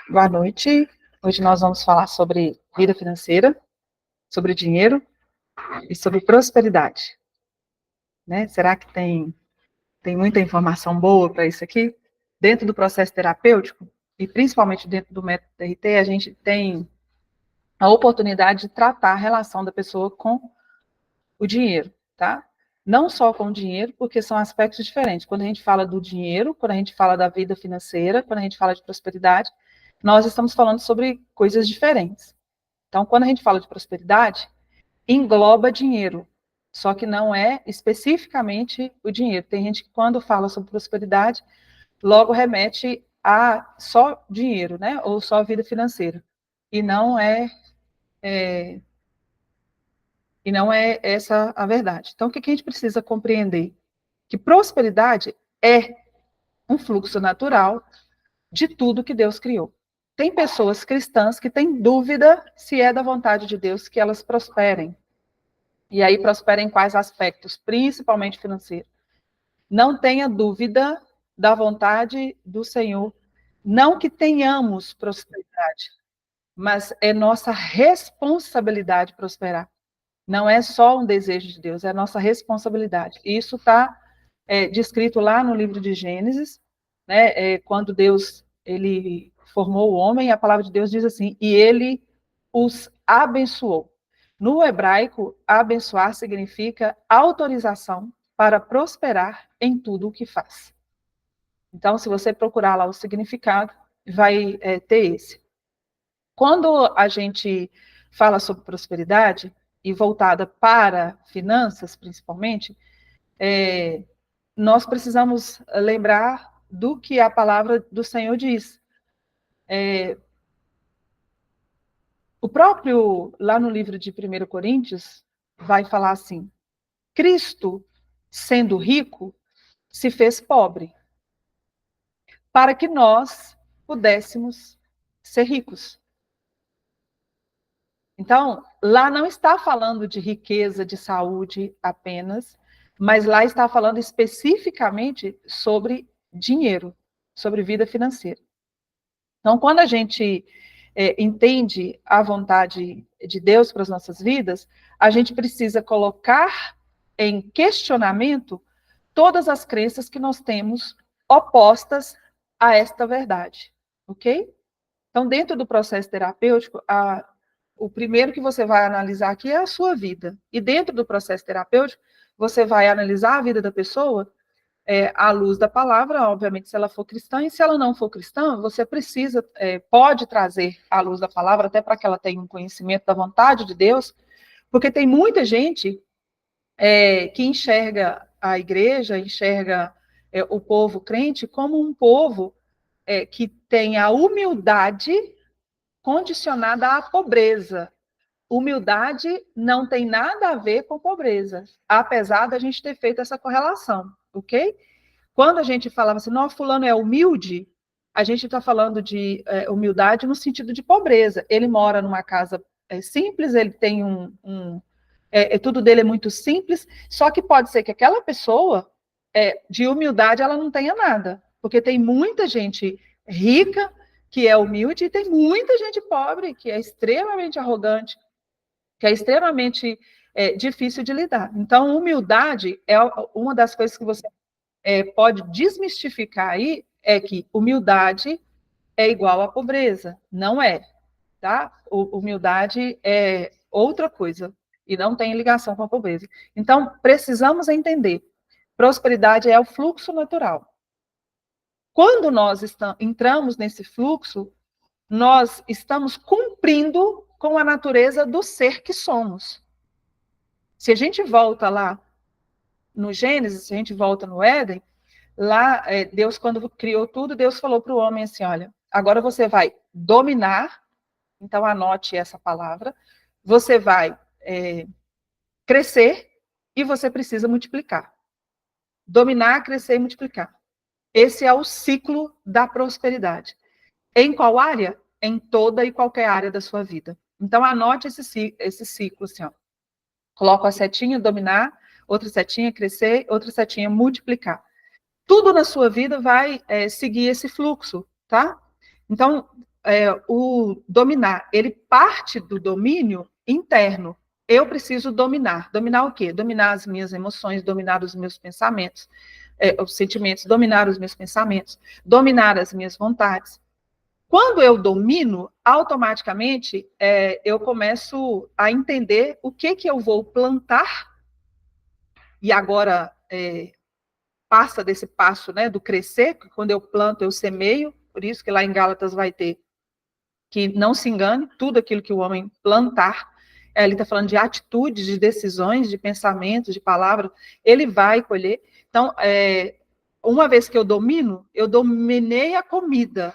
Boa noite. Hoje nós vamos falar sobre vida financeira, sobre dinheiro e sobre prosperidade. Né? Será que tem muita informação boa para isso aqui? Dentro do processo terapêutico, e principalmente dentro do método TRT, a gente tem a oportunidade de tratar a relação da pessoa com o dinheiro, tá? Não só com o dinheiro, porque são aspectos diferentes. Quando a gente fala do dinheiro, quando a gente fala da vida financeira, quando a gente fala de prosperidade, nós estamos falando sobre coisas diferentes. Então, quando a gente fala de prosperidade, engloba dinheiro, só que não é especificamente o dinheiro. Tem gente que, quando fala sobre prosperidade, logo remete a só dinheiro, né? Ou só vida financeira. E não é essa a verdade. Então, o que a gente precisa compreender? Que prosperidade é um fluxo natural de tudo que Deus criou. Tem pessoas cristãs que têm dúvida se é da vontade de Deus que elas prosperem. E aí prosperem em quais aspectos? Principalmente financeiro. Não tenha dúvida da vontade do Senhor. Não que tenhamos prosperidade, mas é nossa responsabilidade prosperar. Não é só um desejo de Deus, é nossa responsabilidade. E isso está descrito lá no livro de Gênesis, né? Quando Deus ele formou o homem, a palavra de Deus diz assim: e ele os abençoou. No hebraico, abençoar significa autorização para prosperar em tudo o que faz. Então, se você procurar lá o significado, vai ter esse. Quando a gente fala sobre prosperidade, e voltada para finanças, principalmente, nós precisamos lembrar do que a palavra do Senhor diz. O próprio, lá no livro de 1 Coríntios, vai falar assim: Cristo, sendo rico, se fez pobre, para que nós pudéssemos ser ricos. Então, lá não está falando de riqueza, de saúde apenas, mas lá está falando especificamente sobre dinheiro, sobre vida financeira. Então, quando a gente entende a vontade de Deus para as nossas vidas, a gente precisa colocar em questionamento todas as crenças que nós temos opostas a esta verdade, ok? Então, dentro do processo terapêutico, o primeiro que você vai analisar aqui é a sua vida. E dentro do processo terapêutico, você vai analisar a vida da pessoa à luz da palavra, obviamente, se ela for cristã, e se ela não for cristã, você precisa, pode trazer à luz da palavra, até para que ela tenha um conhecimento da vontade de Deus, porque tem muita gente que enxerga a igreja, enxerga o povo crente como um povo que tem a humildade condicionada à pobreza. Humildade não tem nada a ver com pobreza, apesar da gente ter feito essa correlação, ok? Quando a gente falava assim, não, fulano é humilde, a gente está falando de humildade no sentido de pobreza. Ele mora numa casa simples, ele tem tudo dele é muito simples, só que pode ser que aquela pessoa, de humildade, ela não tenha nada, porque tem muita gente rica que é humilde e tem muita gente pobre que é extremamente arrogante, que é extremamente difícil de lidar. Então, humildade é uma das coisas que você pode desmistificar aí, é que humildade é igual a pobreza. Não é, tá? Humildade é outra coisa e não tem ligação com a pobreza. Então, precisamos entender. Prosperidade é o fluxo natural. Quando nós entramos nesse fluxo, nós estamos cumprindo com a natureza do ser que somos. Se a gente volta lá no Gênesis, se a gente volta no Éden, lá, Deus, quando criou tudo, Deus falou para o homem assim, olha, agora você vai dominar, então anote essa palavra, você vai crescer e você precisa multiplicar. Dominar, crescer e multiplicar. Esse é o ciclo da prosperidade. Em qual área? Em toda e qualquer área da sua vida. Então, anote esse ciclo, assim, ó. Coloca a setinha, dominar, outra setinha, crescer, outra setinha, multiplicar. Tudo na sua vida vai seguir esse fluxo, tá? Então, o dominar, ele parte do domínio interno. Eu preciso dominar. Dominar o quê? Dominar as minhas emoções, dominar os meus pensamentos, os sentimentos, dominar os meus pensamentos, dominar as minhas vontades. Quando eu domino, automaticamente eu começo a entender o que eu vou plantar, e agora passa desse passo, né, do crescer, que quando eu planto, eu semeio, por isso que lá em Gálatas vai ter que não se engane, tudo aquilo que o homem plantar, ele está falando de atitudes, de decisões, de pensamentos, de palavras, ele vai colher. Então, uma vez que eu domino, eu dominei a comida.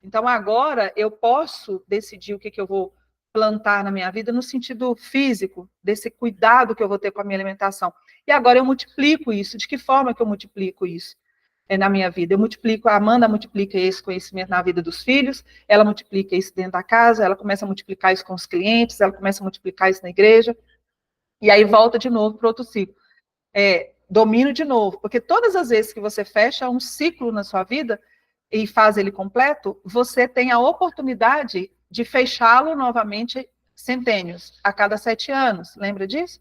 Então, agora eu posso decidir o que eu vou plantar na minha vida no sentido físico, desse cuidado que eu vou ter com a minha alimentação. E agora eu multiplico isso. De que forma que eu multiplico isso? Na minha vida. A Amanda multiplica esse conhecimento na vida dos filhos, ela multiplica isso dentro da casa, ela começa a multiplicar isso com os clientes, ela começa a multiplicar isso na igreja, e aí volta de novo para outro ciclo. Domínio de novo, porque todas as vezes que você fecha um ciclo na sua vida e faz ele completo, você tem a oportunidade de fechá-lo novamente centênios, a cada 7 anos, lembra disso?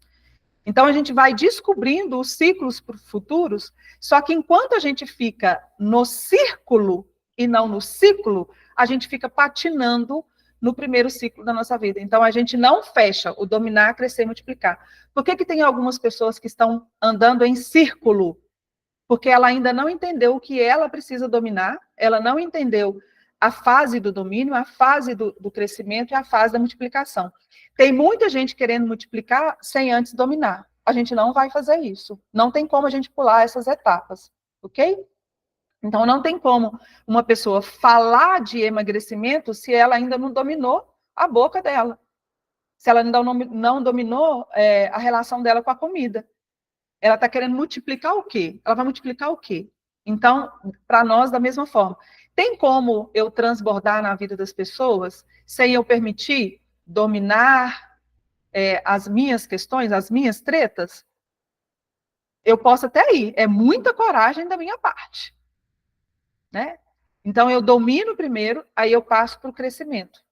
Então, a gente vai descobrindo os ciclos futuros, só que enquanto a gente fica no círculo e não no ciclo, a gente fica patinando no primeiro ciclo da nossa vida. Então, a gente não fecha o dominar, crescer e multiplicar. Por que tem algumas pessoas que estão andando em círculo? Porque ela ainda não entendeu o que ela precisa dominar, ela não entendeu a fase do domínio, a fase do crescimento e a fase da multiplicação. Tem muita gente querendo multiplicar sem antes dominar. A gente não vai fazer isso. Não tem como a gente pular essas etapas, ok? Então, não tem como uma pessoa falar de emagrecimento se ela ainda não dominou a boca dela. Se ela ainda não dominou a relação dela com a comida. Ela está querendo multiplicar o quê? Ela vai multiplicar o quê? Então, para nós, da mesma forma. Tem como eu transbordar na vida das pessoas sem eu permitir dominar as minhas questões, as minhas tretas? Eu posso até ir. É muita coragem da minha parte. Né? Então, eu domino primeiro, aí eu passo para o crescimento.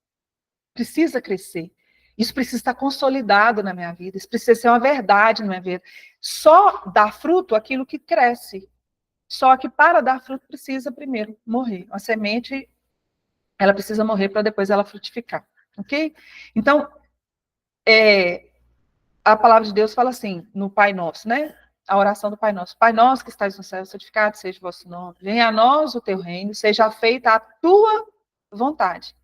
Precisa crescer. Isso precisa estar consolidado na minha vida. Isso precisa ser uma verdade na minha vida. Só dá fruto aquilo que cresce. Só que para dar fruto precisa primeiro morrer. A semente, ela precisa morrer para depois ela frutificar. Ok? Então, a palavra de Deus fala assim, no Pai Nosso, né? A oração do Pai Nosso. Pai nosso que estás no céu, santificado seja o vosso nome. Venha a nós o teu reino, seja feita a tua vontade.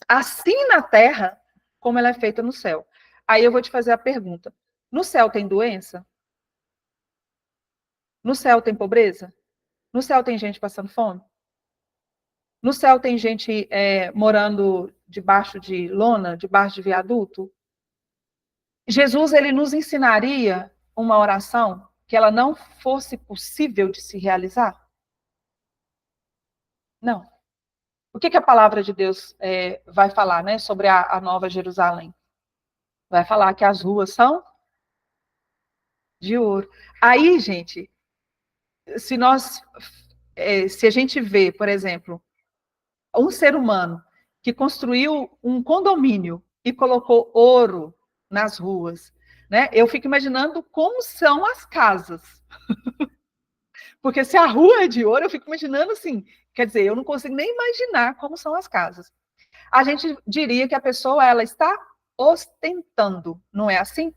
Assim na terra, como ela é feita no céu. Aí eu vou te fazer a pergunta. No céu tem doença? No céu tem pobreza? No céu tem gente passando fome? No céu tem gente morando debaixo de lona, debaixo de viaduto? Jesus, ele nos ensinaria uma oração que ela não fosse possível de se realizar? Não. O que a palavra de Deus vai falar, né, sobre a Nova Jerusalém? Vai falar que as ruas são de ouro. Aí, gente, se a gente vê, por exemplo, um ser humano que construiu um condomínio e colocou ouro nas ruas, né? Eu fico imaginando como são as casas. Porque se a rua é de ouro, eu fico imaginando assim, quer dizer, eu não consigo nem imaginar como são as casas. A gente diria que a pessoa, ela está ostentando, não é assim?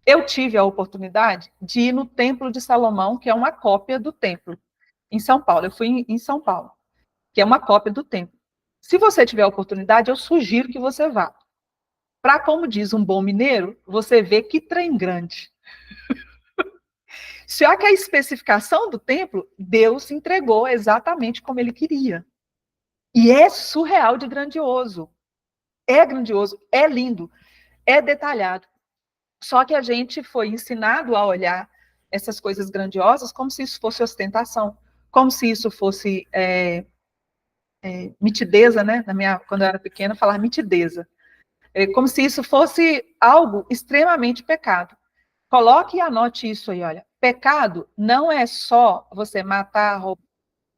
Eu tive a oportunidade de ir no Templo de Salomão, que é uma cópia do templo, em São Paulo. Eu fui em São Paulo, que é uma cópia do templo. Se você tiver a oportunidade, eu sugiro que você vá. Para, como diz um bom mineiro, você vê que trem grande. Só que a especificação do templo, Deus entregou exatamente como ele queria. E é surreal de grandioso. É grandioso, é lindo, é detalhado. Só que a gente foi ensinado a olhar essas coisas grandiosas como se isso fosse ostentação, como se isso fosse mitideza, né? Quando eu era pequena, eu falava mitideza. Como se isso fosse algo extremamente pecado. Coloque e anote isso aí, olha. Pecado não é só você matar, roubar.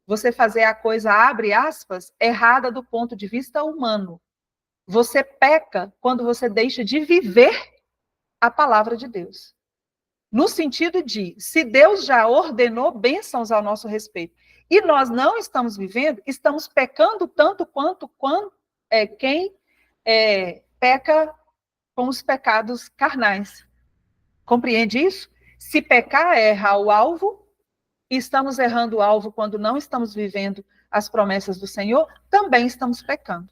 você fazer a coisa, abre aspas, errada do ponto de vista humano. Você peca quando você deixa de viver a palavra de Deus. No sentido de, se Deus já ordenou bênçãos ao nosso respeito, e nós não estamos vivendo, estamos pecando tanto quanto quem peca com os pecados carnais. Compreende isso? Se pecar é errar o alvo, e estamos errando o alvo quando não estamos vivendo as promessas do Senhor, também estamos pecando.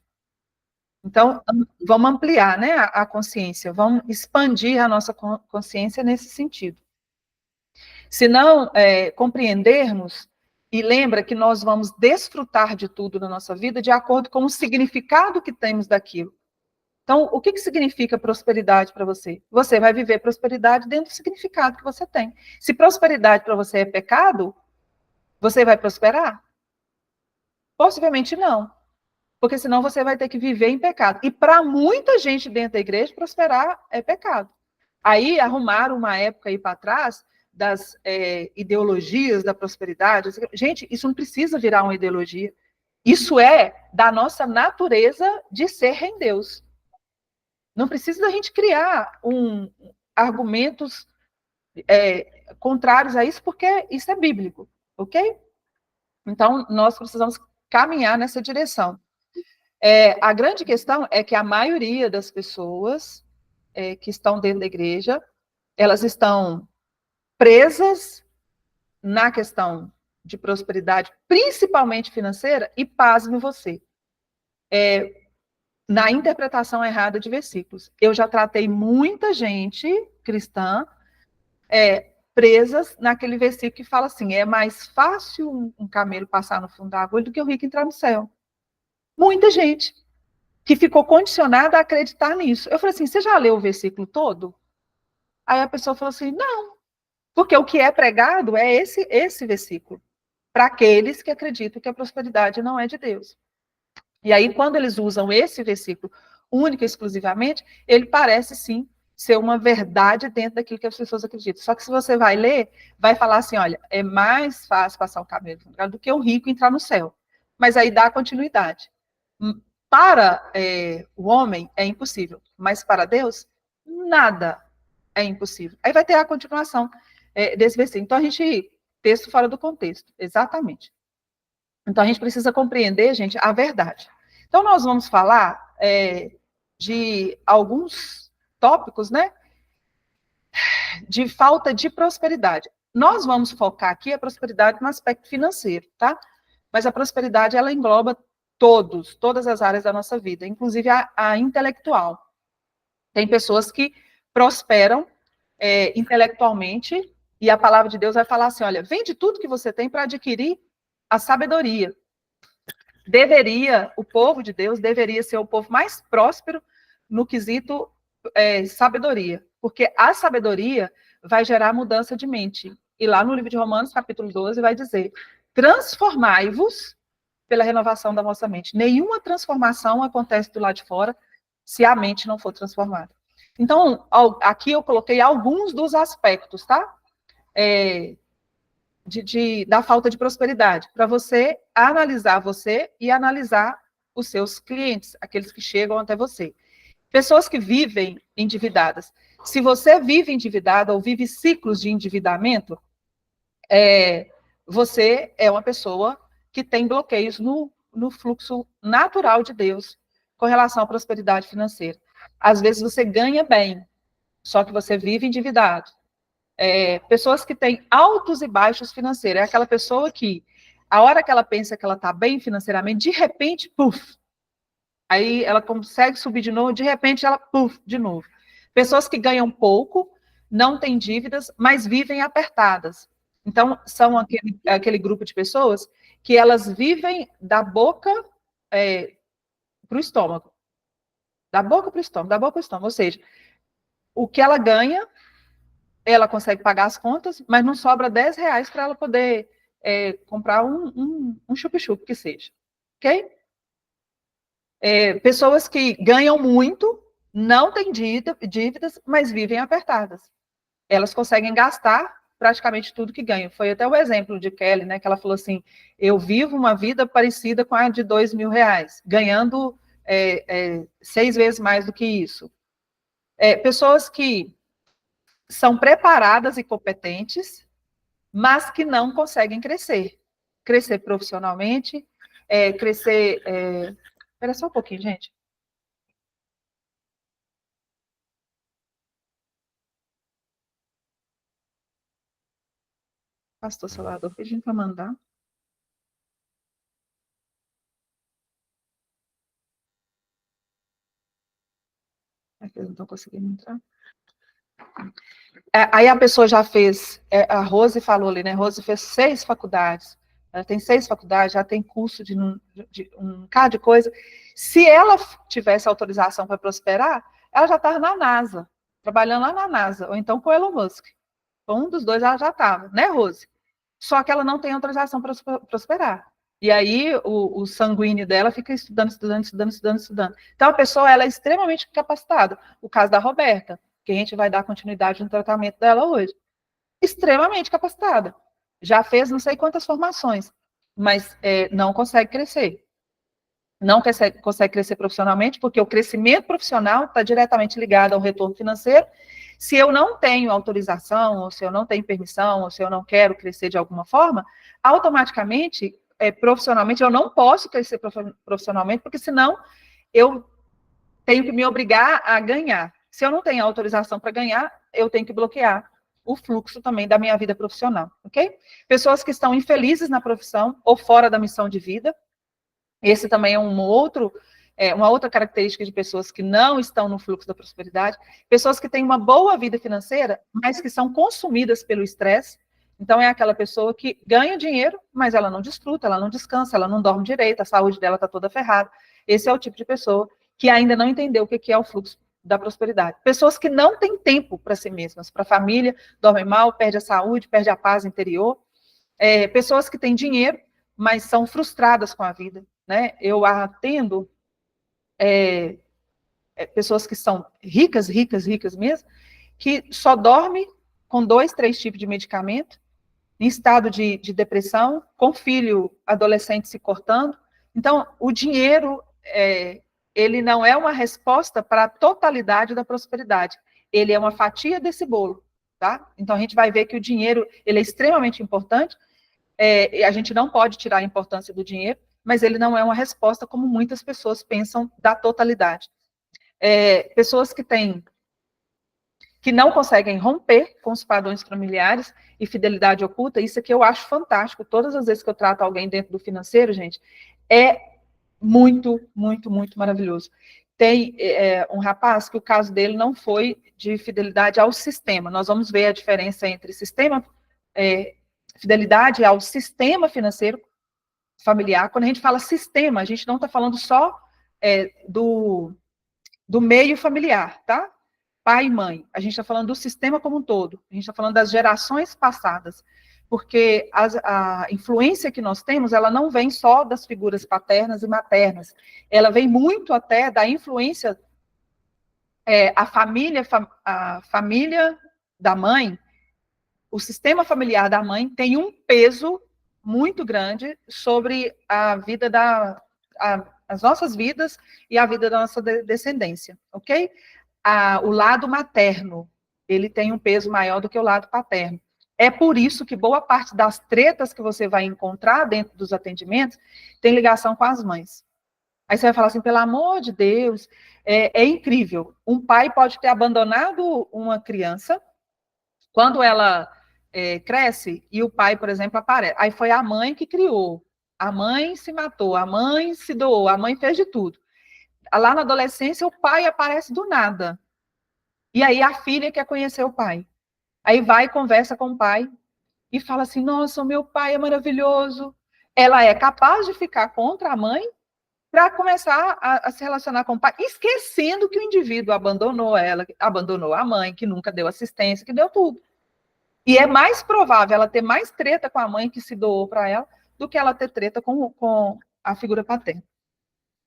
Então, vamos ampliar, né, a consciência, vamos expandir a nossa consciência nesse sentido. Se não compreendermos, e lembra que nós vamos desfrutar de tudo na nossa vida de acordo com o significado que temos daquilo. Então, o que significa prosperidade para você? Você vai viver prosperidade dentro do significado que você tem. Se prosperidade para você é pecado, você vai prosperar? Possivelmente não. Porque senão você vai ter que viver em pecado. E para muita gente dentro da igreja, prosperar é pecado. Aí arrumaram uma época aí para trás das ideologias da prosperidade. Gente, isso não precisa virar uma ideologia. Isso é da nossa natureza de ser em Deus. Não precisa da gente criar argumentos contrários a isso, porque isso é bíblico, ok? Então, nós precisamos caminhar nessa direção. A grande questão é que a maioria das pessoas que estão dentro da igreja, elas estão presas na questão de prosperidade, principalmente financeira, e pasme você, na interpretação errada de versículos. Eu já tratei muita gente cristã presas naquele versículo que fala assim, é mais fácil um camelo passar no fundo da agulha do que o rico entrar no céu. Muita gente que ficou condicionada a acreditar nisso. Eu falei assim, você já leu o versículo todo? Aí a pessoa falou assim, não, porque o que é pregado é esse versículo, para aqueles que acreditam que a prosperidade não é de Deus. E aí, quando eles usam esse versículo única e exclusivamente, ele parece, sim, ser uma verdade dentro daquilo que as pessoas acreditam. Só que se você vai ler, vai falar assim, olha, é mais fácil passar o camelo do que o rico entrar no céu. Mas aí dá continuidade. Para o homem é impossível, mas para Deus, nada é impossível. Aí vai ter a continuação desse versículo. Então, texto fora do contexto, exatamente. Então, a gente precisa compreender, gente, a verdade. Então, nós vamos falar de alguns tópicos, né, de falta de prosperidade. Nós vamos focar aqui a prosperidade no aspecto financeiro, tá? Mas a prosperidade, ela engloba todas as áreas da nossa vida, inclusive a intelectual. Tem pessoas que prosperam intelectualmente, e a palavra de Deus vai falar assim, olha, vende tudo que você tem para adquirir a sabedoria. O povo de Deus deveria ser o povo mais próspero no quesito sabedoria, porque a sabedoria vai gerar mudança de mente. E lá no livro de Romanos, capítulo 12, vai dizer, transformai-vos pela renovação da vossa mente. Nenhuma transformação acontece do lado de fora se a mente não for transformada. Então, aqui eu coloquei alguns dos aspectos, tá? Da falta de prosperidade, para você analisar você e analisar os seus clientes, aqueles que chegam até você. Pessoas que vivem endividadas. Se você vive endividado ou vive ciclos de endividamento, você é uma pessoa que tem bloqueios no fluxo natural de Deus com relação à prosperidade financeira. Às vezes você ganha bem, só que você vive endividado. Pessoas que têm altos e baixos financeiros. É aquela pessoa que, a hora que ela pensa que ela está bem financeiramente, de repente, puf, aí ela consegue subir de novo, de repente ela, puf, de novo. Pessoas que ganham pouco, não têm dívidas, mas vivem apertadas. Então, são aquele grupo de pessoas que elas vivem da boca para o estômago. Da boca para o estômago, da boca para o estômago. Ou seja, o que ela ganha, ela consegue pagar as contas, mas não sobra R$10 para ela poder comprar um chup-chup que seja. Ok? Pessoas que ganham muito, não têm dívidas, mas vivem apertadas. Elas conseguem gastar praticamente tudo que ganho. Foi até o exemplo de Kelly, né, que ela falou assim, eu vivo uma vida parecida com a de R$ 2.000, ganhando 6 vezes mais do que isso. Pessoas que são preparadas e competentes, mas que não conseguem crescer. Crescer profissionalmente, crescer... Espera só um pouquinho, gente. Pastor Salvador pedindo para mandar. É que eles não estão conseguindo entrar. Aí a pessoa já fez, a Rose falou ali, né? Rose fez 6 faculdades. Ela tem 6 faculdades, já tem curso de um cara de coisa. Se ela tivesse autorização para prosperar, ela já estava na NASA, trabalhando lá na NASA, ou então com o Elon Musk. Um dos dois ela já estava, né, Rose? Só que ela não tem autorização para prosperar. E aí o sanguíneo dela fica estudando, estudando, estudando, estudando, estudando. Então a pessoa ela é extremamente capacitada. O caso da Roberta, que a gente vai dar continuidade no tratamento dela hoje. Extremamente capacitada. Já fez não sei quantas formações, mas não consegue crescer. Não consegue crescer profissionalmente, porque o crescimento profissional está diretamente ligado ao retorno financeiro. Se eu não tenho autorização, ou se eu não tenho permissão, ou se eu não quero crescer de alguma forma, automaticamente, profissionalmente, eu não posso crescer profissionalmente, porque senão eu tenho que me obrigar a ganhar. Se eu não tenho autorização para ganhar, eu tenho que bloquear o fluxo também da minha vida profissional, ok? Pessoas que estão infelizes na profissão ou fora da missão de vida, esse também é uma outra característica de pessoas que não estão no fluxo da prosperidade. Pessoas que têm uma boa vida financeira, mas que são consumidas pelo estresse. Então, é aquela pessoa que ganha dinheiro, mas ela não desfruta, ela não descansa, ela não dorme direito, a saúde dela está toda ferrada. Esse é o tipo de pessoa que ainda não entendeu o que é o fluxo da prosperidade. Pessoas que não têm tempo para si mesmas, para a família, dormem mal, perde a saúde, perde a paz interior. Pessoas que têm dinheiro, mas são frustradas com a vida. Né? Eu atendo pessoas que são ricas, ricas, ricas mesmo, que só dorme com 2, 3 tipos de medicamento, em estado de depressão, com filho adolescente se cortando. Então, o dinheiro, ele não é uma resposta para a totalidade da prosperidade. Ele é uma fatia desse bolo, tá? Então, a gente vai ver que o dinheiro, ele é extremamente importante. A gente não pode tirar a importância do dinheiro, mas ele não é uma resposta como muitas pessoas pensam da totalidade. Pessoas que não conseguem romper com os padrões familiares e fidelidade oculta, isso aqui eu acho fantástico. Todas as vezes que eu trato alguém dentro do financeiro, gente, é muito, muito, muito maravilhoso. Tem um rapaz que o caso dele não foi de fidelidade ao sistema. Nós vamos ver a diferença entre fidelidade ao sistema financeiro familiar. Quando a gente fala sistema, a gente não está falando só do meio familiar, tá? Pai e mãe. A gente está falando do sistema como um todo. A gente está falando das gerações passadas. Porque a influência que nós temos, ela não vem só das figuras paternas e maternas. Ela vem muito até da influência, a família da mãe, o sistema familiar da mãe tem um peso muito grande sobre a vida as nossas vidas e a vida da nossa descendência, ok? O lado materno, ele tem um peso maior do que o lado paterno. É por isso que boa parte das tretas que você vai encontrar dentro dos atendimentos tem ligação com as mães. Aí você vai falar assim, pelo amor de Deus, é incrível. Um pai pode ter abandonado uma criança quando ela cresce e o pai, por exemplo, aparece. Aí foi a mãe que criou. A mãe se matou, a mãe se doou, a mãe fez de tudo. Lá na adolescência, o pai aparece do nada. E aí a filha quer conhecer o pai. Aí vai, conversa com o pai e fala assim, nossa, o meu pai é maravilhoso. Ela é capaz de ficar contra a mãe para começar a se relacionar com o pai, esquecendo que o indivíduo abandonou ela, abandonou a mãe, que nunca deu assistência, que deu tudo. E é mais provável ela ter mais treta com a mãe que se doou para ela do que ela ter treta com a figura paterna.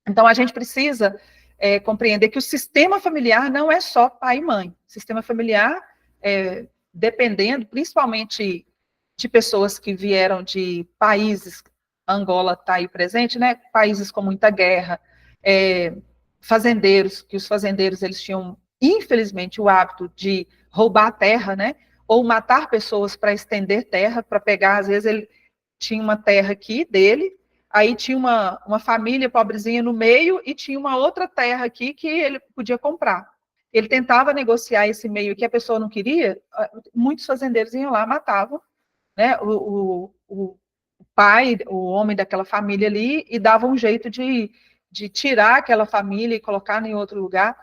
Então, a gente precisa compreender que o sistema familiar não é só pai e mãe. O sistema familiar dependendo, principalmente de pessoas que vieram de países, Angola está aí presente, né? Países com muita guerra, fazendeiros, que os fazendeiros eles tinham, infelizmente, o hábito de roubar a terra, né? Ou matar pessoas para estender terra, para pegar, às vezes ele tinha uma terra aqui dele, aí tinha uma família pobrezinha no meio e tinha uma outra terra aqui que ele podia comprar. Ele tentava negociar esse meio que a pessoa não queria, muitos fazendeiros iam lá, matavam, né, o pai, o homem daquela família ali, e dava um jeito de tirar aquela família e colocar em outro lugar.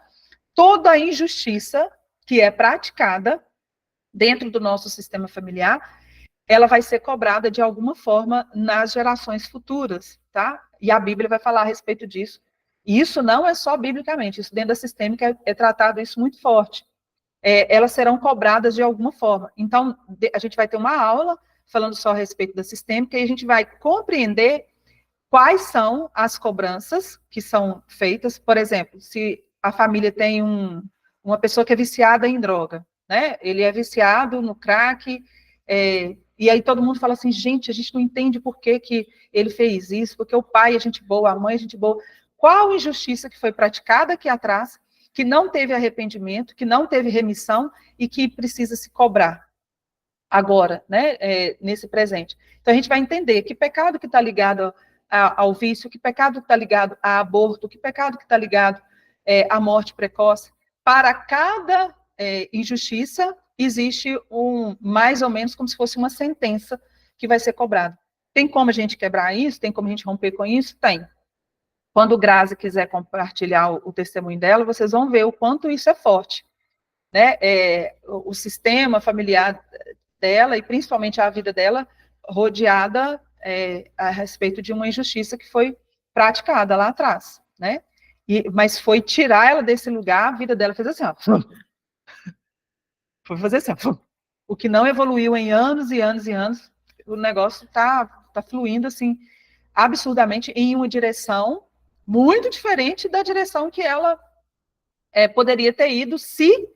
Toda a injustiça que é praticada dentro do nosso sistema familiar, ela vai ser cobrada de alguma forma nas gerações futuras, tá? E a Bíblia vai falar a respeito disso. E isso não é só biblicamente, isso dentro da sistêmica é tratado isso muito forte. Elas serão cobradas de alguma forma. Então, a gente vai ter uma aula falando só a respeito da sistêmica, e a gente vai compreender quais são as cobranças que são feitas. Por exemplo, se a família tem uma pessoa que é viciada em droga, né? Ele é viciado no crack, e aí todo mundo fala assim, gente, a gente não entende por que ele fez isso, porque o pai é gente boa, a mãe é gente boa. Qual injustiça que foi praticada aqui atrás, que não teve arrependimento, que não teve remissão e que precisa se cobrar agora, né, nesse presente. Então, a gente vai entender que pecado que está ligado ao vício, que pecado que está ligado a aborto, que pecado que está ligado à morte precoce. Para cada injustiça, existe mais ou menos como se fosse uma sentença que vai ser cobrada. Tem como a gente quebrar isso? Tem como a gente romper com isso? Tem. Quando Grazi quiser compartilhar o testemunho dela, vocês vão ver o quanto isso é forte, né? O sistema familiar dela, e principalmente a vida dela, rodeada a respeito de uma injustiça que foi praticada lá atrás, né? Mas foi tirar ela desse lugar, a vida dela fez assim, ó. Foi fazer assim, ó. O que não evoluiu em anos e anos e anos, o negócio tá fluindo, assim, absurdamente em uma direção muito diferente da direção que ela poderia ter ido se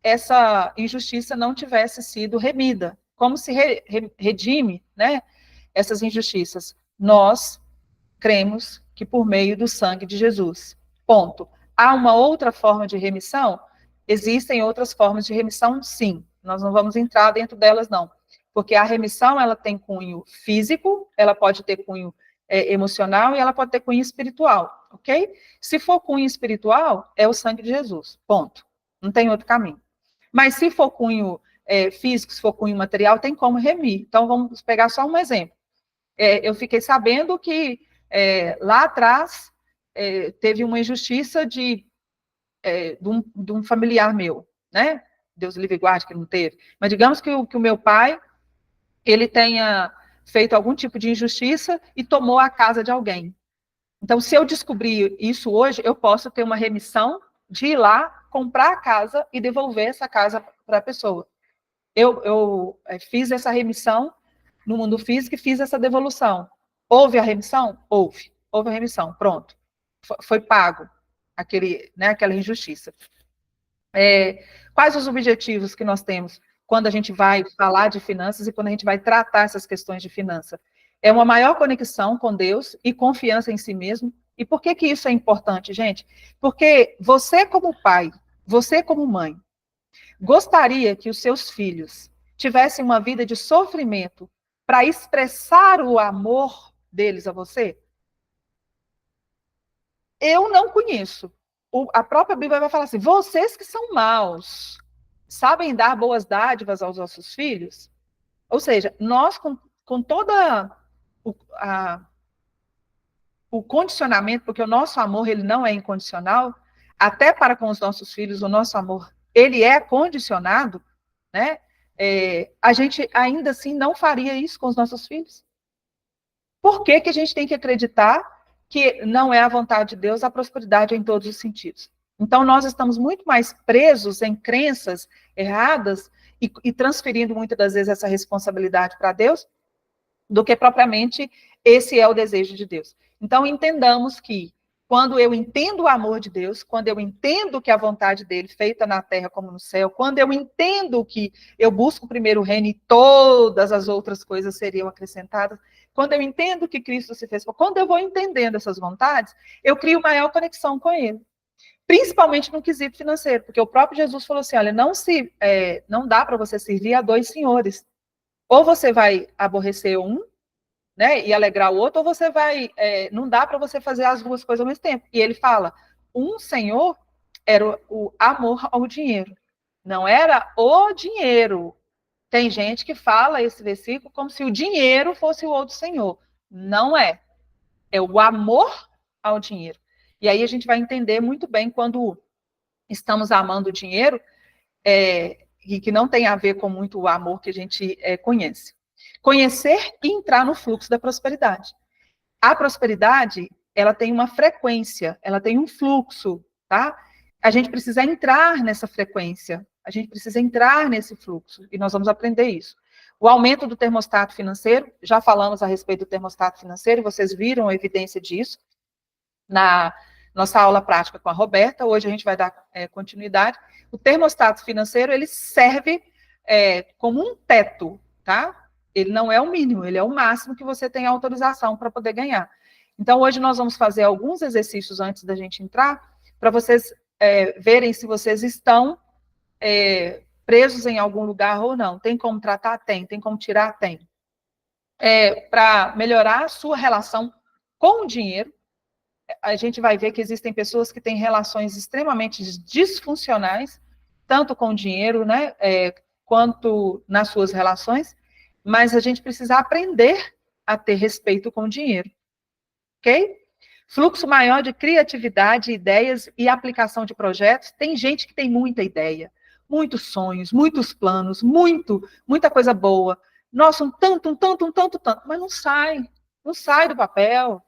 essa injustiça não tivesse sido remida. Como se redime, né, essas injustiças? Nós cremos que por meio do sangue de Jesus. Ponto. Há uma outra forma de remissão? Existem outras formas de remissão, sim. Nós não vamos entrar dentro delas, não. Porque a remissão, ela tem cunho físico, ela pode ter cunho emocional e ela pode ter cunho espiritual, ok? Se for cunho espiritual, é o sangue de Jesus. Ponto. Não tem outro caminho. Mas se for cunho físico, se for cunho material, tem como remir. Então, vamos pegar só um exemplo. Eu fiquei sabendo que lá atrás teve uma injustiça de um familiar meu, né? Deus livre e guarde que não teve. Mas digamos que o meu pai, ele tenha feito algum tipo de injustiça e tomou a casa de alguém. Então, se eu descobrir isso hoje, eu posso ter uma remissão de ir lá, comprar a casa e devolver essa casa para a pessoa. Eu fiz essa remissão no mundo físico e fiz essa devolução. Houve a remissão? Houve. Houve a remissão, pronto. Foi pago aquela injustiça. Quais os objetivos que nós temos quando a gente vai falar de finanças e quando a gente vai tratar essas questões de finança? É uma maior conexão com Deus e confiança em si mesmo. E por que isso é importante, gente? Porque você como pai, você como mãe, gostaria que os seus filhos tivessem uma vida de sofrimento para expressar o amor deles a você? Eu não conheço. A própria Bíblia vai falar assim, vocês que são maus, sabem dar boas dádivas aos nossos filhos? Ou seja, nós com toda o condicionamento, porque o nosso amor ele não é incondicional, até para com os nossos filhos, o nosso amor ele é condicionado, né? A gente ainda assim não faria isso com os nossos filhos. Por que a gente tem que acreditar que não é a vontade de Deus a prosperidade em todos os sentidos? Então, nós estamos muito mais presos em crenças erradas e transferindo muitas das vezes essa responsabilidade para Deus do que propriamente esse é o desejo de Deus. Então, entendamos que quando eu entendo o amor de Deus, quando eu entendo que a vontade dele, feita na terra como no céu, quando eu entendo que eu busco primeiro o reino e todas as outras coisas seriam acrescentadas, quando eu entendo que Cristo se fez, quando eu vou entendendo essas vontades, eu crio maior conexão com ele. Principalmente no quesito financeiro, porque o próprio Jesus falou assim, olha, não dá para você servir a dois senhores. Ou você vai aborrecer um, né, e alegrar o outro, ou você vai, não dá para você fazer as duas coisas ao mesmo tempo. E ele fala, um senhor era o amor ao dinheiro, não era o dinheiro. Tem gente que fala esse versículo como se o dinheiro fosse o outro senhor. Não é. É o amor ao dinheiro. E aí a gente vai entender muito bem quando estamos amando o dinheiro, e que não tem a ver com muito o amor que a gente conhece. Conhecer e entrar no fluxo da prosperidade. A prosperidade, ela tem uma frequência, ela tem um fluxo, tá? A gente precisa entrar nessa frequência, a gente precisa entrar nesse fluxo, e nós vamos aprender isso. O aumento do termostato financeiro, já falamos a respeito do termostato financeiro, vocês viram a evidência disso na nossa aula prática com a Roberta, hoje a gente vai dar continuidade. O termostato financeiro, ele serve como um teto, tá? Ele não é o mínimo, ele é o máximo que você tem autorização para poder ganhar. Então, hoje nós vamos fazer alguns exercícios antes da gente entrar, para vocês verem se vocês estão presos em algum lugar ou não. Tem como tratar? Tem. Tem como tirar? Tem. Para melhorar a sua relação com o dinheiro, a gente vai ver que existem pessoas que têm relações extremamente disfuncionais, tanto com o dinheiro, né, quanto nas suas relações, mas a gente precisa aprender a ter respeito com o dinheiro, ok? Fluxo maior de criatividade, ideias e aplicação de projetos. Tem gente que tem muita ideia, muitos sonhos, muitos planos, muita coisa boa. Nossa, um tanto, mas não sai do papel.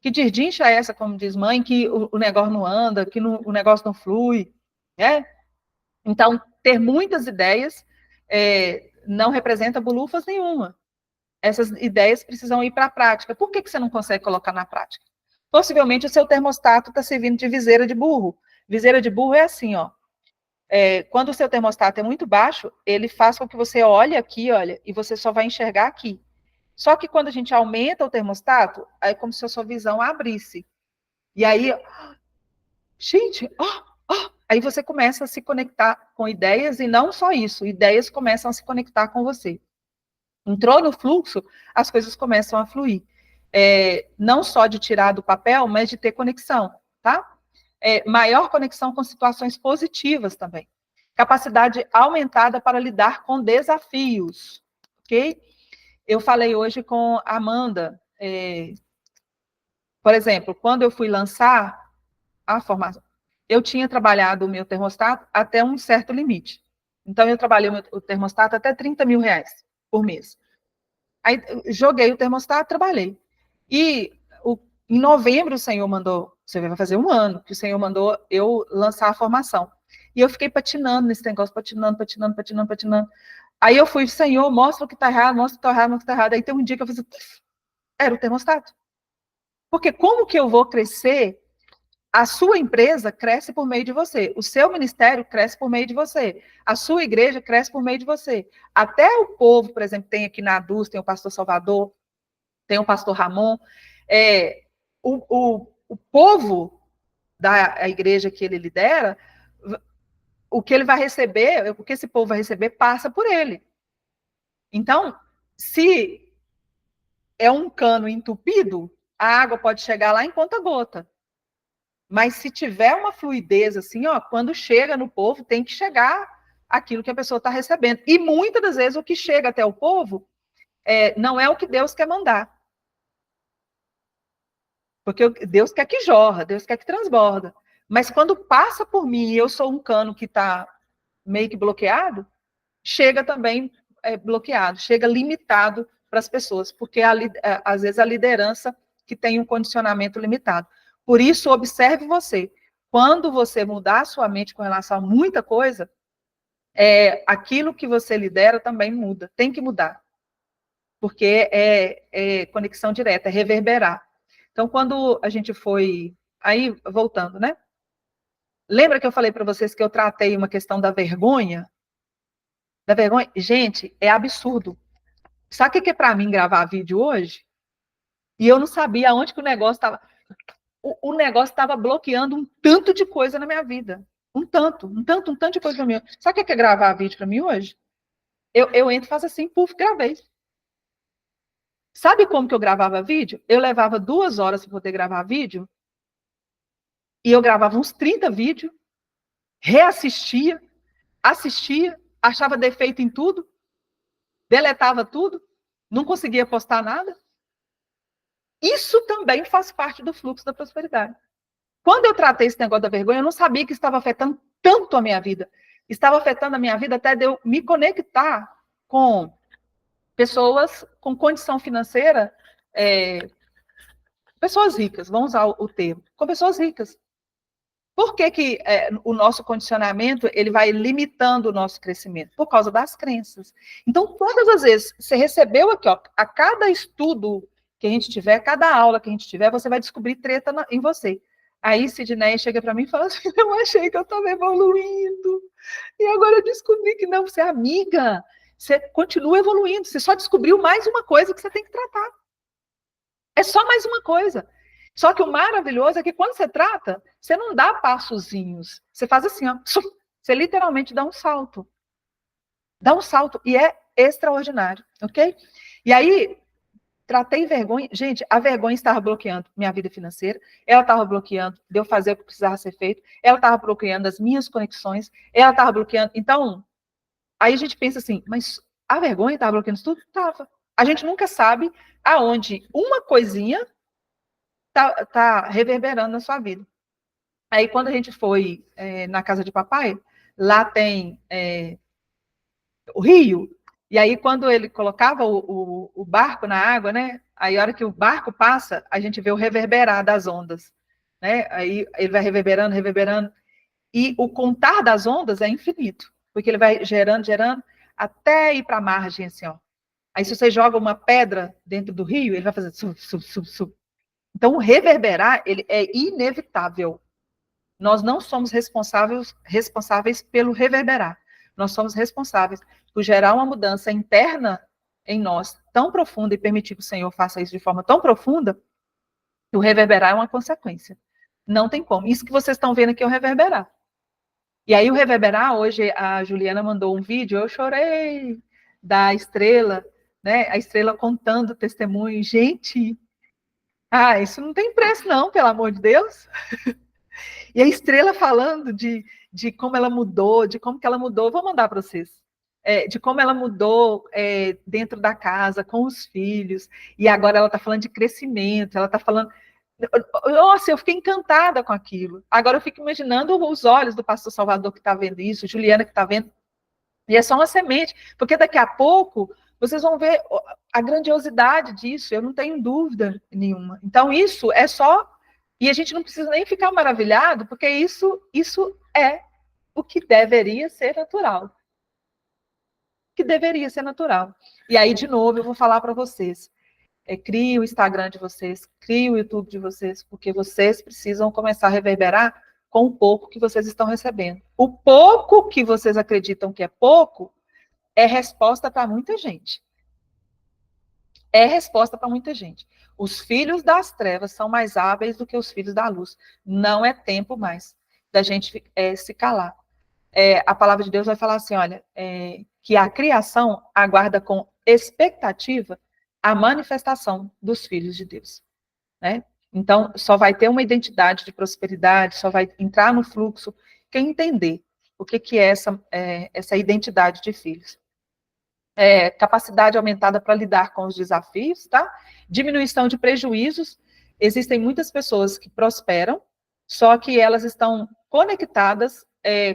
Que dirdincha é essa, como diz mãe, que o negócio não anda, que o negócio não flui, né? Então, ter muitas ideias não representa bolufas nenhuma. Essas ideias precisam ir para a prática. Por que você não consegue colocar na prática? Possivelmente o seu termostato está servindo de viseira de burro. Viseira de burro é assim, ó. Quando o seu termostato é muito baixo, ele faz com que você olhe aqui, olha, e você só vai enxergar aqui. Só que quando a gente aumenta o termostato, é como se a sua visão abrisse. E aí, gente, aí você começa a se conectar com ideias, e não só isso, ideias começam a se conectar com você. Entrou no fluxo, as coisas começam a fluir. Não só de tirar do papel, mas de ter conexão, tá? Maior conexão com situações positivas também. Capacidade aumentada para lidar com desafios, ok? Eu falei hoje com a Amanda, por exemplo, quando eu fui lançar a formação, eu tinha trabalhado o meu termostato até um certo limite. Então, eu trabalhei o termostato até 30 mil reais por mês. Aí, joguei o termostato, trabalhei. E em novembro, o Senhor mandou, você vai fazer um ano, que o Senhor mandou eu lançar a formação. E eu fiquei patinando nesse negócio, patinando. Aí eu fui, Senhor, mostra o que está errado, mostra o que está errado, mostra o que está errado. Aí tem um dia que eu fiz, era o termostato. Porque como que eu vou crescer? A sua empresa cresce por meio de você. O seu ministério cresce por meio de você. A sua igreja cresce por meio de você. Até o povo, por exemplo, tem aqui na ADUS, tem o pastor Salvador, tem o pastor Ramon. O povo da igreja que ele lidera, o que ele vai receber, o que esse povo vai receber, passa por ele. Então, se é um cano entupido, a água pode chegar lá em conta-gota. Mas se tiver uma fluidez assim, ó, quando chega no povo, tem que chegar aquilo que a pessoa está recebendo. E muitas das vezes o que chega até o povo não é o que Deus quer mandar. Porque Deus quer que jorra, Deus quer que transborda. Mas quando passa por mim e eu sou um cano que está meio que bloqueado, chega também bloqueado, chega limitado para as pessoas, porque às vezes a liderança que tem um condicionamento limitado. Por isso, observe você. Quando você mudar a sua mente com relação a muita coisa, aquilo que você lidera também muda. Tem que mudar. Porque é conexão direta, é reverberar. Então, quando a gente foi... Aí, voltando, né? Lembra que eu falei para vocês que eu tratei uma questão da vergonha? Da vergonha? Gente, é absurdo. Sabe o que é para mim gravar vídeo hoje? E eu não sabia aonde que o negócio estava... O negócio estava bloqueando um tanto de coisa na minha vida. Um tanto de coisa na minha vida. Sabe o que é gravar vídeo para mim hoje? Eu entro e faço assim, puf, gravei. Sabe como que eu gravava vídeo? Eu levava 2 horas para poder gravar vídeo, e eu gravava uns 30 vídeos, reassistia, assistia, achava defeito em tudo, deletava tudo, não conseguia postar nada. Isso também faz parte do fluxo da prosperidade. Quando eu tratei esse negócio da vergonha, eu não sabia que estava afetando tanto a minha vida. Estava afetando a minha vida até de eu me conectar com pessoas com condição financeira, pessoas ricas, vamos usar o termo, com pessoas ricas. Por que o nosso condicionamento ele vai limitando o nosso crescimento? Por causa das crenças. Então, todas as vezes, você recebeu aqui, ó, a cada estudo que a gente tiver, cada aula que a gente tiver, você vai descobrir treta em você. Aí, Sidney chega para mim e fala assim, eu achei que eu estava evoluindo, e agora eu descobri que não, você é amiga, você continua evoluindo, você só descobriu mais uma coisa que você tem que tratar. É só mais uma coisa. Só que o maravilhoso é que quando você trata, você não dá passozinhos. Você faz assim, ó. Você literalmente dá um salto. Dá um salto. E é extraordinário, ok? E aí, tratei vergonha. Gente, a vergonha estava bloqueando minha vida financeira. Ela estava bloqueando de eu fazer o que precisava ser feito. Ela estava bloqueando as minhas conexões. Ela estava bloqueando. Então, aí a gente pensa assim, mas a vergonha estava bloqueando isso tudo? Estava. A gente nunca sabe aonde uma coisinha tá reverberando na sua vida. Aí, quando a gente foi na casa de papai, lá tem o rio, e aí, quando ele colocava o barco na água, né? Aí, a hora que o barco passa, a gente vê o reverberar das ondas, né? Aí, ele vai reverberando, reverberando, e o contar das ondas é infinito, porque ele vai gerando, gerando, até ir para a margem, assim, ó. Aí, se você joga uma pedra dentro do rio, ele vai fazer sub, sub, sub, sub. Então, o reverberar, ele é inevitável. Nós não somos responsáveis pelo reverberar. Nós somos responsáveis por gerar uma mudança interna em nós tão profunda e permitir que o Senhor faça isso de forma tão profunda que o reverberar é uma consequência. Não tem como. Isso que vocês estão vendo aqui é o reverberar. E aí o reverberar, hoje a Juliana mandou um vídeo, eu chorei, da Estrela, né? A Estrela contando testemunho. Gente, isso não tem preço não, pelo amor de Deus. E a Estrela falando de como ela mudou, de como que ela mudou, vou mandar para vocês. De como ela mudou dentro da casa, com os filhos, e agora ela está falando de crescimento, ela está falando. Nossa, eu fiquei encantada com aquilo. Agora eu fico imaginando os olhos do pastor Salvador que está vendo isso, Juliana que está vendo, e é só uma semente, porque daqui a pouco vocês vão ver a grandiosidade disso, eu não tenho dúvida nenhuma. Então, isso é só. E a gente não precisa nem ficar maravilhado, porque isso é o que deveria ser natural. Que deveria ser natural. E aí, de novo, eu vou falar para vocês. Crie o Instagram de vocês, crie o YouTube de vocês, porque vocês precisam começar a reverberar com o pouco que vocês estão recebendo. O pouco que vocês acreditam que é pouco é resposta para muita gente. É resposta para muita gente. Os filhos das trevas são mais hábeis do que os filhos da luz. Não é tempo mais da gente se calar. A palavra de Deus vai falar assim, olha, que a criação aguarda com expectativa a manifestação dos filhos de Deus. Né? Então, só vai ter uma identidade de prosperidade, só vai entrar no fluxo quem entender o que é essa identidade de filhos. Capacidade aumentada para lidar com os desafios, tá? Diminuição de prejuízos. Existem muitas pessoas que prosperam, só que elas estão conectadas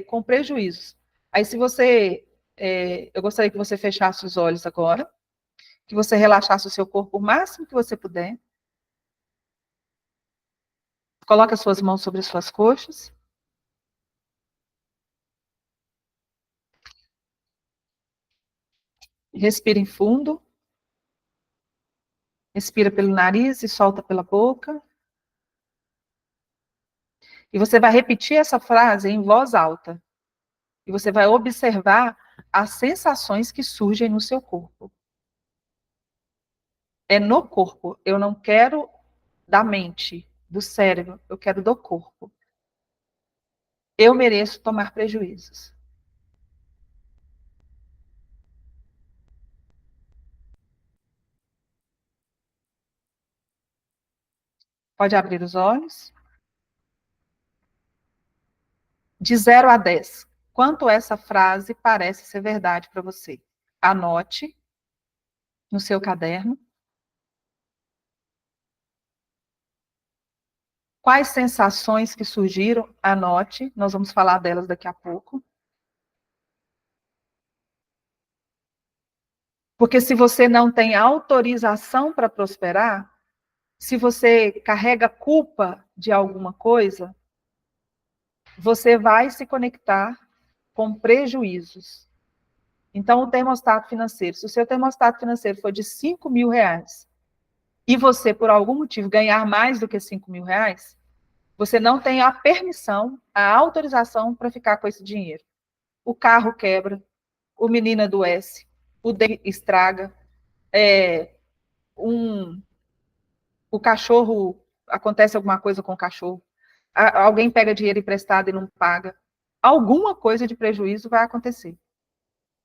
com prejuízos. Aí, se você... eu gostaria que você fechasse os olhos agora, que você relaxasse o seu corpo o máximo que você puder. Coloque as suas mãos sobre as suas coxas. Respire fundo. Respira pelo nariz e solta pela boca. E você vai repetir essa frase em voz alta. E você vai observar as sensações que surgem no seu corpo. É no corpo. Eu não quero da mente, do cérebro. Eu quero do corpo. Eu mereço tomar prejuízos. Pode abrir os olhos. De 0 a 10, quanto essa frase parece ser verdade para você? Anote no seu caderno. Quais sensações que surgiram? Anote, nós vamos falar delas daqui a pouco. Porque se você não tem autorização para prosperar, se você carrega culpa de alguma coisa, você vai se conectar com prejuízos. Então, o termostato financeiro, se o seu termostato financeiro for de 5 mil reais, e você, por algum motivo, ganhar mais do que 5 mil reais, você não tem a permissão, a autorização para ficar com esse dinheiro. O carro quebra, o menino adoece, o dente estraga, um, o cachorro, acontece alguma coisa com o cachorro, alguém pega dinheiro emprestado e não paga, alguma coisa de prejuízo vai acontecer.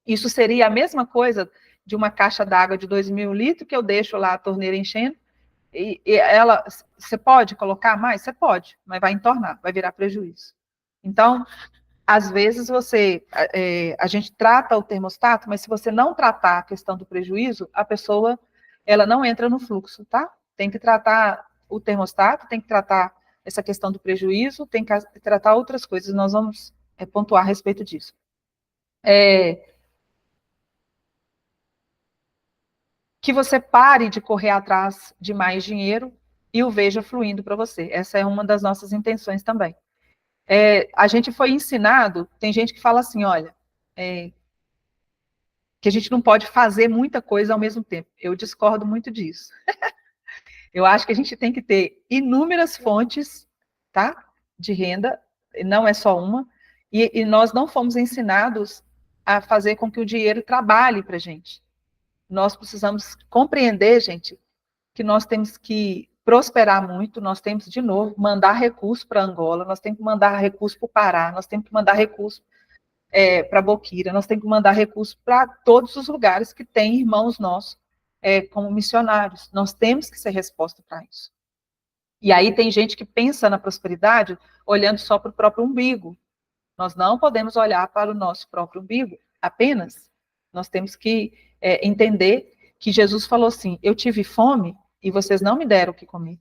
Isso seria a mesma coisa de uma caixa d'água de 2.000 litros que eu deixo lá a torneira enchendo, e ela, você pode colocar mais? Você pode, mas vai entornar, vai virar prejuízo. Então, às vezes a gente trata o termostato, mas se você não tratar a questão do prejuízo, a pessoa, ela não entra no fluxo, tá? Tem que tratar o termostato, tem que tratar essa questão do prejuízo, tem que tratar outras coisas, nós vamos pontuar a respeito disso. Que você pare de correr atrás de mais dinheiro e o veja fluindo para você. Essa é uma das nossas intenções também. A gente foi ensinado, tem gente que fala assim, olha, que a gente não pode fazer muita coisa ao mesmo tempo. Eu discordo muito disso. Eu acho que a gente tem que ter inúmeras fontes, tá, de renda, não é só uma, e nós não fomos ensinados a fazer com que o dinheiro trabalhe para a gente. Nós precisamos compreender, gente, que nós temos que prosperar muito, nós temos, de novo, mandar recurso para Angola, nós temos que mandar recurso para o Pará, nós temos que mandar recurso para Boquira, nós temos que mandar recurso para todos os lugares que têm irmãos nossos como missionários. Nós temos que ser resposta para isso. E aí tem gente que pensa na prosperidade olhando só para o próprio umbigo. Nós não podemos olhar para o nosso próprio umbigo apenas. Nós temos que entender que Jesus falou assim, eu tive fome e vocês não me deram o que comer.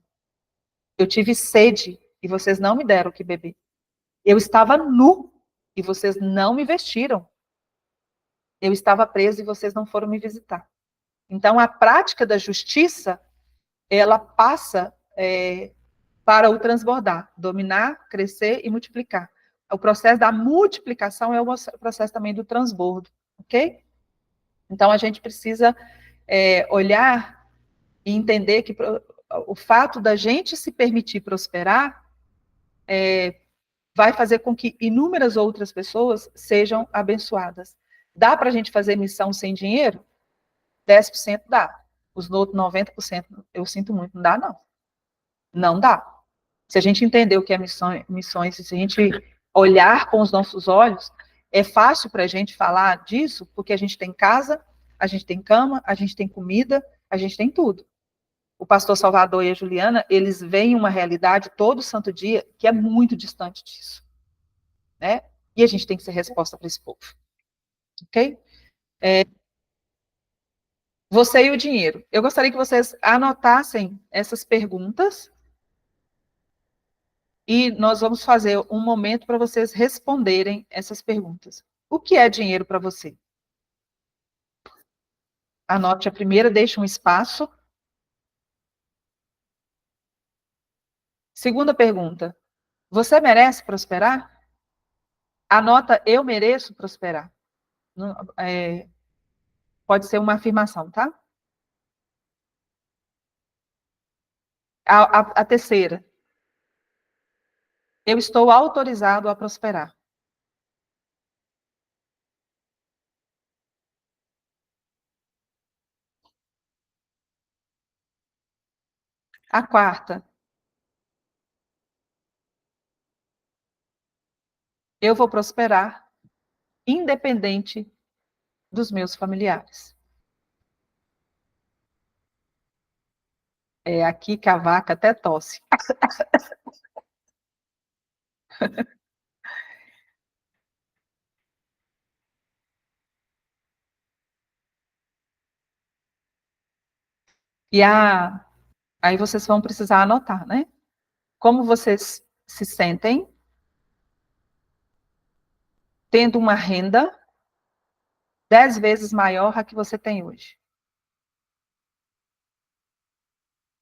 Eu tive sede e vocês não me deram o que beber. Eu estava nu e vocês não me vestiram. Eu estava preso e vocês não foram me visitar. Então, a prática da justiça, ela passa para o transbordar, dominar, crescer e multiplicar. O processo da multiplicação é o processo também do transbordo, ok? Então, a gente precisa olhar e entender que o fato da gente se permitir prosperar vai fazer com que inúmeras outras pessoas sejam abençoadas. Dá para a gente fazer missão sem dinheiro? 10% dá. Os outros 90%, eu sinto muito, não dá, não. Não dá. Se a gente entender o que é missões, se a gente olhar com os nossos olhos, é fácil para a gente falar disso, porque a gente tem casa, a gente tem cama, a gente tem comida, a gente tem tudo. O pastor Salvador e a Juliana, eles veem uma realidade todo santo dia que é muito distante disso. Né? E a gente tem que ser resposta para esse povo. Ok? Você e o dinheiro. Eu gostaria que vocês anotassem essas perguntas e nós vamos fazer um momento para vocês responderem essas perguntas. O que é dinheiro para você? Anote a primeira, deixe um espaço. Segunda pergunta. Você merece prosperar? Anota, eu mereço prosperar. Pode ser uma afirmação, tá? A terceira. Eu estou autorizado a prosperar. A quarta, eu vou prosperar independente dos meus familiares. É aqui que a vaca até tosse. E aí vocês vão precisar anotar, né? Como vocês se sentem tendo uma renda 10 vezes maior a que você tem hoje.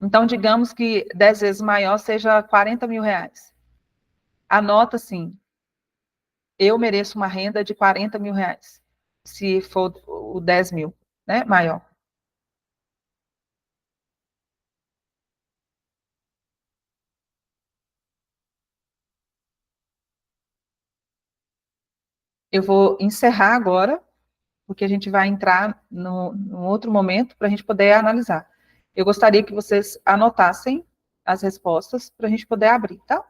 Então, digamos que 10 vezes maior seja 40 mil reais. Anota assim, eu mereço uma renda de 40 mil reais, se for o 10 mil, né, maior. Eu vou encerrar agora, porque a gente vai entrar num outro momento para a gente poder analisar. Eu gostaria que vocês anotassem as respostas para a gente poder abrir, tá?